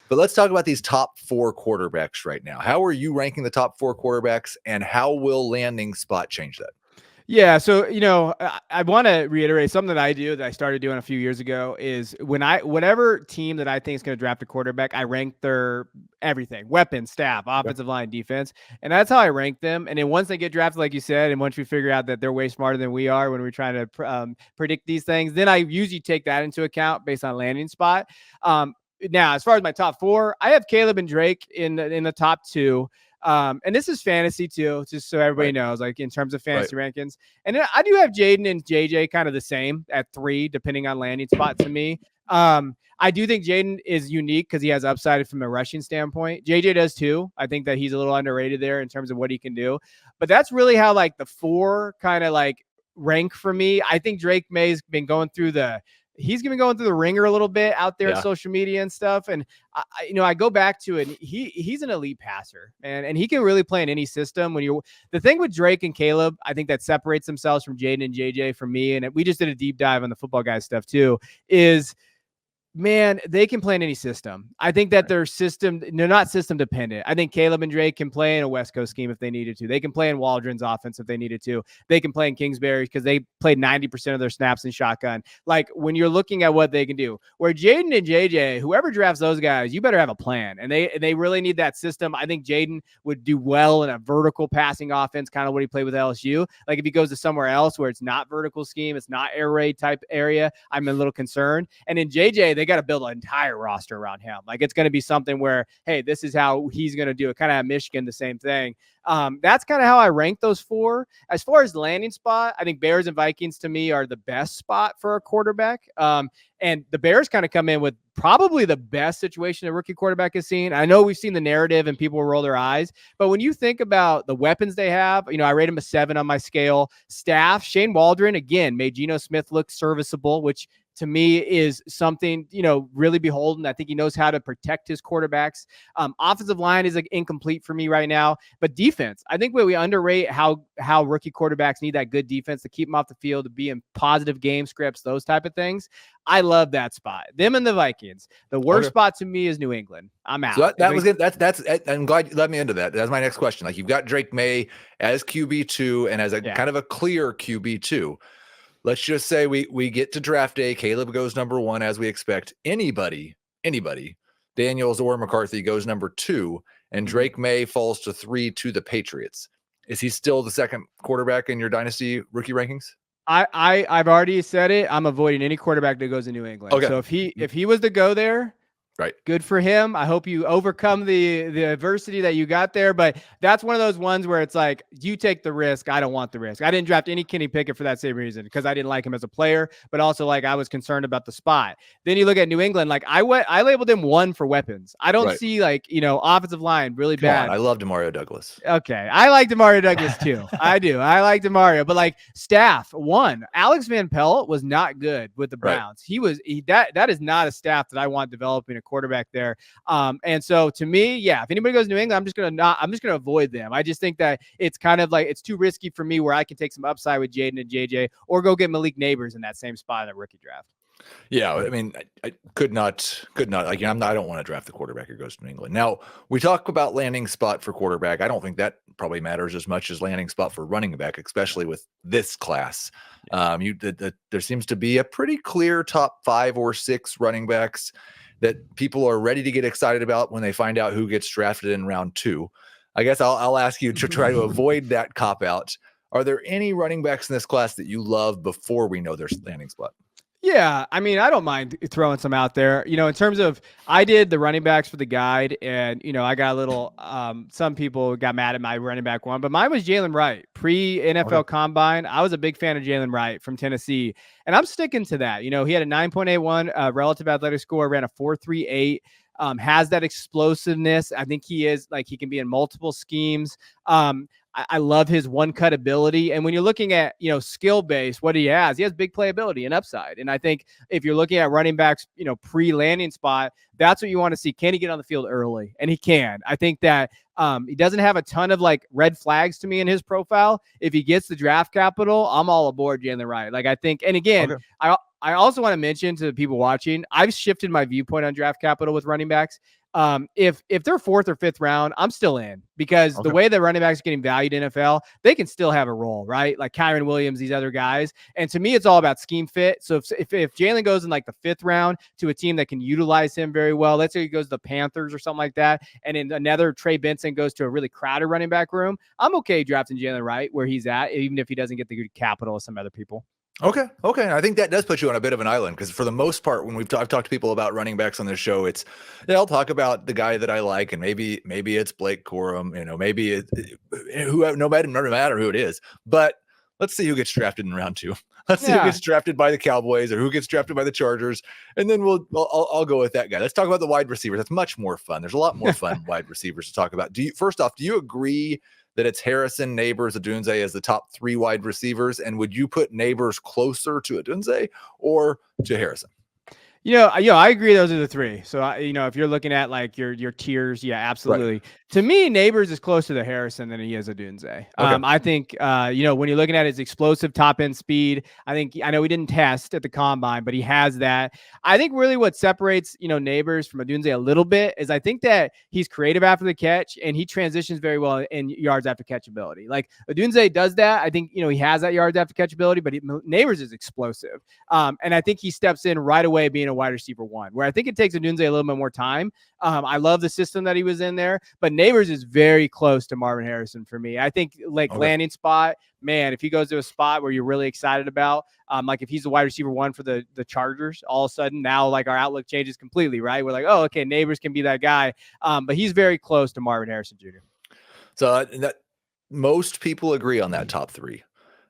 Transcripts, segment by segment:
But let's talk about these top 4 quarterbacks right now. How are you ranking the top 4 quarterbacks, and how will landing spot change that? Yeah, so I want to reiterate something that I do that I started doing a few years ago is whatever team that I think is going to draft a quarterback, I rank their everything: weapon, staff, offensive line, defense, and that's how I rank them. And then once they get drafted, like you said, and once we figure out that they're way smarter than we are when we're trying to predict these things, then I usually take that into account based on landing spot. Now, as far as my top 4, I have Caleb and Drake in the top 2. And this is fantasy too, just so everybody knows, like in terms of fantasy rankings. And then I do have Jayden and JJ kind of the same at 3, depending on landing spot to me. I do think Jayden is unique because he has upside from a rushing standpoint. JJ does too. I think that he's a little underrated there in terms of what he can do. But that's really how like the 4 kind of like rank for me. I think Drake Maye's been going through the ringer a little bit out there on social media and stuff. And I go back to it. He's an elite passer, man, and he can really play in any system. The thing with Drake and Caleb, I think that separates themselves from Jayden and JJ for me, and we just did a deep dive on the Football Guys stuff too, is man, they can play in any system. I think that they're not system dependent. I think Caleb and Drake can play in a West Coast scheme if they needed to. They can play in Waldron's offense if they needed to. They can play in Kingsbury's because they played 90% of their snaps in shotgun. Like when you're looking at what they can do, where Jayden and JJ, whoever drafts those guys, you better have a plan. And they really need that system. I think Jayden would do well in a vertical passing offense, kind of what he played with LSU. Like if he goes to somewhere else where it's not vertical scheme, it's not air raid type area, I'm a little concerned. And in JJ, they got to build an entire roster around him. Like it's going to be something where, hey, this is how he's going to do it. Kind of at Michigan, the same thing. That's kind of how I rank those 4. As far as landing spot, I think Bears and Vikings to me are the best spot for a quarterback. And the Bears kind of come in with probably the best situation a rookie quarterback has seen. I know we've seen the narrative and people roll their eyes, but when you think about the weapons they have, I rate him a 7 on my scale. Staff, Shane Waldron, again, made Geno Smith look serviceable, which to me is something, really beholden. I think he knows how to protect his quarterbacks. Offensive line is incomplete for me right now, but defense, I think we underrate how rookie quarterbacks need that good defense to keep them off the field, to be in positive game scripts, those type of things. I love that spot. Them and the Vikings. The worst spot to me is New England. I'm out. So that was it. That's. I'm glad you led me into that. That's my next question. Like you've got Drake Maye as QB2 and as a kind of a clear QB2. Let's just say we get to draft day. Caleb goes number 1 as we expect. Anybody, Daniels or McCarthy goes number 2, and Drake Maye falls to 3 to the Patriots. Is he still the second quarterback in your Dynasty rookie rankings? I've already said it. I'm avoiding any quarterback that goes to New England. Okay. So if he was to go there, right, good for him. I hope you overcome the adversity that you got there. But that's one of those ones where it's like, you take the risk. I don't want the risk. I didn't draft any Kenny Pickett for that same reason, because I didn't like him as a player, but also like I was concerned about the spot. Then you look at New England, like I labeled him 1 for weapons. I don't see like, offensive line really bad. I love DeMario Douglas. Okay. I like DeMario Douglas too. I do. I like DeMario, but like staff 1, Alex Van Pelt was not good with the Browns. That is not a staff that I want developing a quarterback there. And so to me, if anybody goes to New England, I'm just going to avoid them. I just think that it's kind of like, it's too risky for me where I can take some upside with Jayden and JJ or go get Malik Nabers in that same spot in the rookie draft. Yeah. I mean, I could not like, I don't want to draft the quarterback who goes to New England. Now we talk about landing spot for quarterback. I don't think that probably matters as much as landing spot for running back, especially with this class. There seems to be a pretty clear top 5 or 6 running backs that people are ready to get excited about when they find out who gets drafted in round 2. I guess I'll ask you to try to avoid that cop out. Are there any running backs in this class that you love before we know their landing spot? Yeah, I mean, I don't mind throwing some out there. In terms of, I did the running backs for the guide, and I got a little. Some people got mad at my running back one, but mine was Jalen Wright pre-NFL Combine. I was a big fan of Jalen Wright from Tennessee, and I'm sticking to that. He had a 9.81 relative athletic score, ran a 4.38. Has that explosiveness. I think he can be in multiple schemes. I love his one cut ability. And when you're looking at, skill base, what he has big playability and upside. And I think if you're looking at running backs, pre-landing spot, that's what you want to see. Can he get on the field early? And he can. I think that he doesn't have a ton of like red flags to me in his profile. If he gets the draft capital, I'm all aboard Jalen Wright. Like I think, and again, I also want to mention to the people watching, I've shifted my viewpoint on draft capital with running backs. If they're fourth or fifth round, I'm still in, because the way that running backs are getting valued in NFL, they can still have a role, right? Like Kyron Williams, these other guys. And to me, it's all about scheme fit. So if Jaylen goes in like the fifth round to a team that can utilize him very well, let's say he goes to the Panthers or something like that, and then another Trey Benson goes to a really crowded running back room, I'm okay drafting Jaylen Wright where he's at, even if he doesn't get the good capital of some other people. Okay. I think that does put you on a bit of an island, because for the most part, when I've talked to people about running backs on this show, it's they'll talk about the guy that I like, and maybe it's Blake Corum, maybe it no matter who it is. But let's see who gets drafted in round 2. Let's see who gets drafted by the Cowboys or who gets drafted by the Chargers, and then I'll go with that guy. Let's talk about the wide receivers. That's much more fun. There's a lot more fun wide receivers to talk about. First off, do you agree that it's Harrison, Nabers, Odunze as the top 3 wide receivers? And would you put Nabers closer to Odunze or to Harrison? I agree. Those are the 3. So, if you're looking at like your tiers, yeah, absolutely. Right. To me, Nabers is closer to Harrison than he is Odunze. Okay. I think, when you're looking at his explosive top end speed, I know he didn't test at the combine, but he has that. I think really what separates, Nabers from Odunze a little bit is I think that he's creative after the catch, and he transitions very well in yards after catch ability. Like Odunze does that. I think, he has that yards after catch ability, but Nabers is explosive. And I think he steps in right away being a wide receiver 1, where I think it takes Odunze a little bit more time. I love the system that he was in there, but Nabers is very close to Marvin Harrison for me. I think landing spot, man, if he goes to a spot where you're really excited about, like if he's the wide receiver 1 for the Chargers, all of a sudden now like our outlook changes completely, right? We're like, oh, okay, Nabers can be that guy. But he's very close to Marvin Harrison Jr. So that most people agree on that top 3.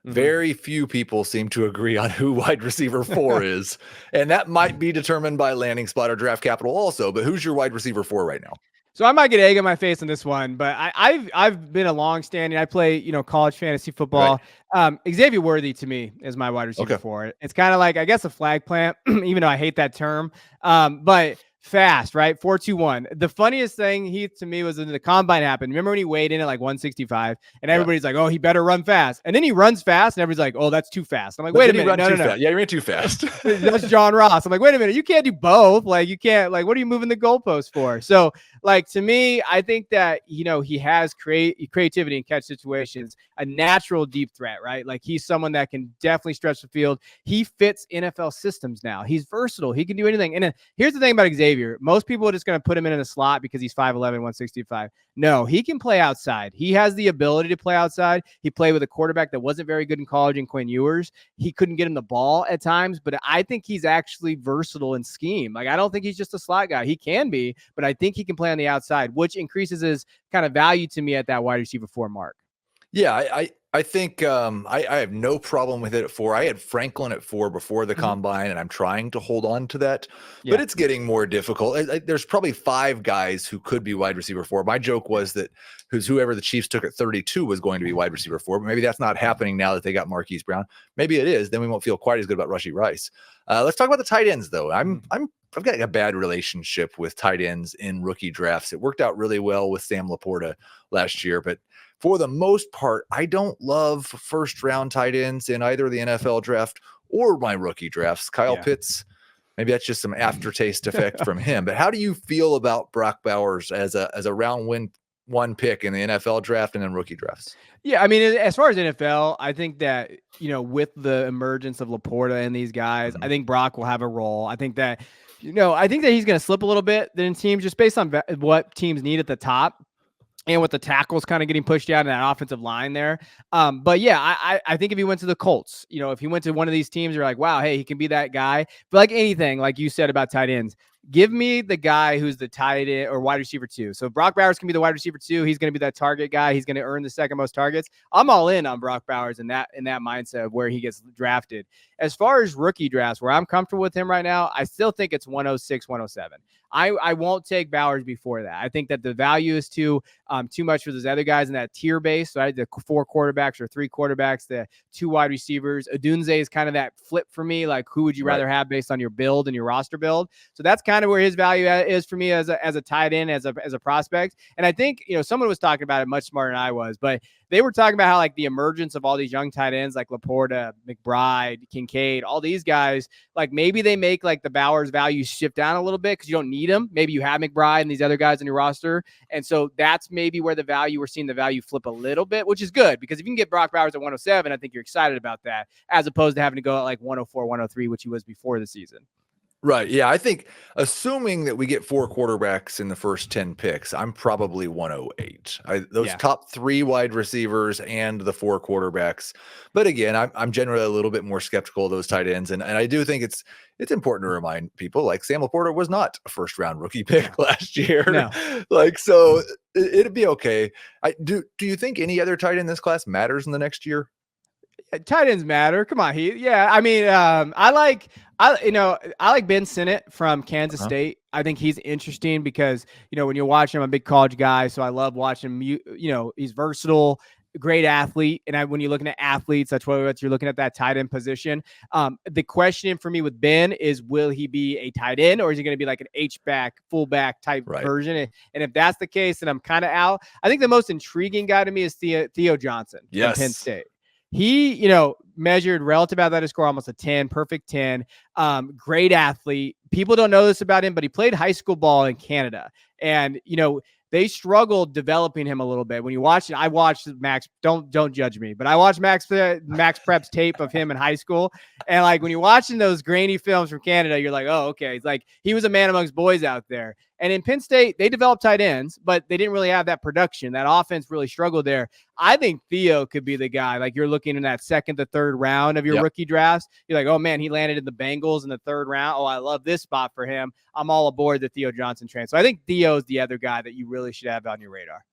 Mm-hmm. Very few people seem to agree on who wide receiver 4 is. And that might be determined by landing spot or draft capital also. But who's your wide receiver 4 right now? So I might get egg on my face on this one, but I've been a long-standing. I play college fantasy football. Right. Xavier Worthy to me is my wide receiver 4. It's kind of like, I guess, a flag plant, even though I hate that term. But fast, right? 4.21. The funniest thing to me was when the combine happened. Remember when he weighed in at like 165, and everybody's like, "Oh, he better run fast." And then he runs fast, and everybody's like, "Oh, that's too fast." I'm like, "Wait a minute, no. Yeah, he ran too fast." That's John Ross. I'm like, "Wait a minute, you can't do both. Like, you can't. Like, what are you moving the goalposts for?" So, like, to me, I think that he has creativity in catch situations, a natural deep threat, right? Like, he's someone that can definitely stretch the field. He fits NFL systems now. He's versatile. He can do anything. And then here's the thing about Xavier. Most people are just going to put him in a slot because he's 5'11", 165. No, he can play outside. He has the ability to play outside. He played with a quarterback that wasn't very good in college in Quinn Ewers. He couldn't get him the ball at times, but I think he's actually versatile in scheme. Like, I don't think he's just a slot guy. He can be, but I think he can play on the outside, which increases his kind of value to me at that wide receiver 4 mark. Yeah, I think I have no problem with it at 4. I had Franklin at 4 before the combine, and I'm trying to hold on to that, but it's getting more difficult. There's probably 5 guys who could be wide receiver 4. My joke was that whoever the Chiefs took at 32 was going to be wide receiver 4, but maybe that's not happening now that they got Marquise Brown. Maybe it is. Then we won't feel quite as good about Rashee Rice. Let's talk about the tight ends, though. I've got a bad relationship with tight ends in rookie drafts. It worked out really well with Sam Laporta last year, but for the most part, I don't love first-round tight ends in either the NFL draft or my rookie drafts. Kyle Pitts, maybe that's just some aftertaste effect from him. But how do you feel about Brock Bowers as a round 1 pick in the NFL draft and then rookie drafts? Yeah, I mean, as far as NFL, I think that, with the emergence of Laporta and these guys, I think Brock will have a role. I think that, he's going to slip a little bit in teams just based on what teams need at the top. And with the tackles kind of getting pushed down in that offensive line there. But yeah, I think if he went to the Colts, if he went to one of these teams, you're like, wow, hey, he can be that guy. But like anything, like you said about tight ends, give me the guy who's the tight end or wide receiver 2. So Brock Bowers can be the wide receiver 2. He's going to be that target guy. He's going to earn the second most targets. I'm all in on Brock Bowers in that mindset of where he gets drafted. As far as rookie drafts, where I'm comfortable with him right now, I still think it's 106, 107. I won't take Bowers before that. I think that the value is too much for those other guys in that tier base, right? The 4 quarterbacks or 3 quarterbacks, the 2 wide receivers. Odunze is kind of that flip for me. Like, who would you rather have based on your build and your roster build? So that's kind of where his value is for me as a tight end, as a prospect. And I think, someone was talking about it much smarter than I was, but they were talking about how like the emergence of all these young tight ends like Laporta, McBride, Kincaid, all these guys, like maybe they make like the Bowers value shift down a little bit because you don't need them. Maybe you have McBride and these other guys on your roster. And so that's maybe where we're seeing the value flip a little bit, which is good because if you can get Brock Bowers at 107, I think you're excited about that as opposed to having to go at like 104, 103, which he was before the season. Right. Yeah. I think assuming that we get 4 quarterbacks in the first 10 picks, I'm probably 108. Those top 3 wide receivers and the 4 quarterbacks. But again, I'm generally a little bit more skeptical of those tight ends. And I do think it's important to remind people like Sam Laporta was not a first round rookie pick last year. No. Like, so it'd be okay. Do you think any other tight end in this class matters in the next year? Tight ends matter. Come on, I mean, I like Ben Sinnott from Kansas State. I think he's interesting because when you're watching him, I'm a big college guy, so I love watching him. He's versatile, great athlete, and when you're looking at athletes, that's what you're looking at, that tight end position. The question for me with Ben is, will he be a tight end or is he going to be like an H-back, fullback type version? And if that's the case, then I'm kind of out. I think the most intriguing guy to me is Theo Johnson from Penn State. He, measured relative athletic score, almost a 10, perfect 10. Great athlete. People don't know this about him, but he played high school ball in Canada. And, they struggled developing him a little bit. When you watch it, I watched Max. Don't judge me, but I watched Max Prep's tape of him in high school, and like when you're watching those grainy films from Canada, you're like, oh, okay. It's like he was a man amongst boys out there. And in Penn State, they developed tight ends, but they didn't really have that production. That offense really struggled there. I think Theo could be the guy. Like you're looking in that second to third round of your rookie drafts. You're like, oh man, he landed in the Bengals in the 3rd round. Oh, I love this spot for him. I'm all aboard the Theo Johnson train. So I think Theo is the other guy that you really should have on your radar.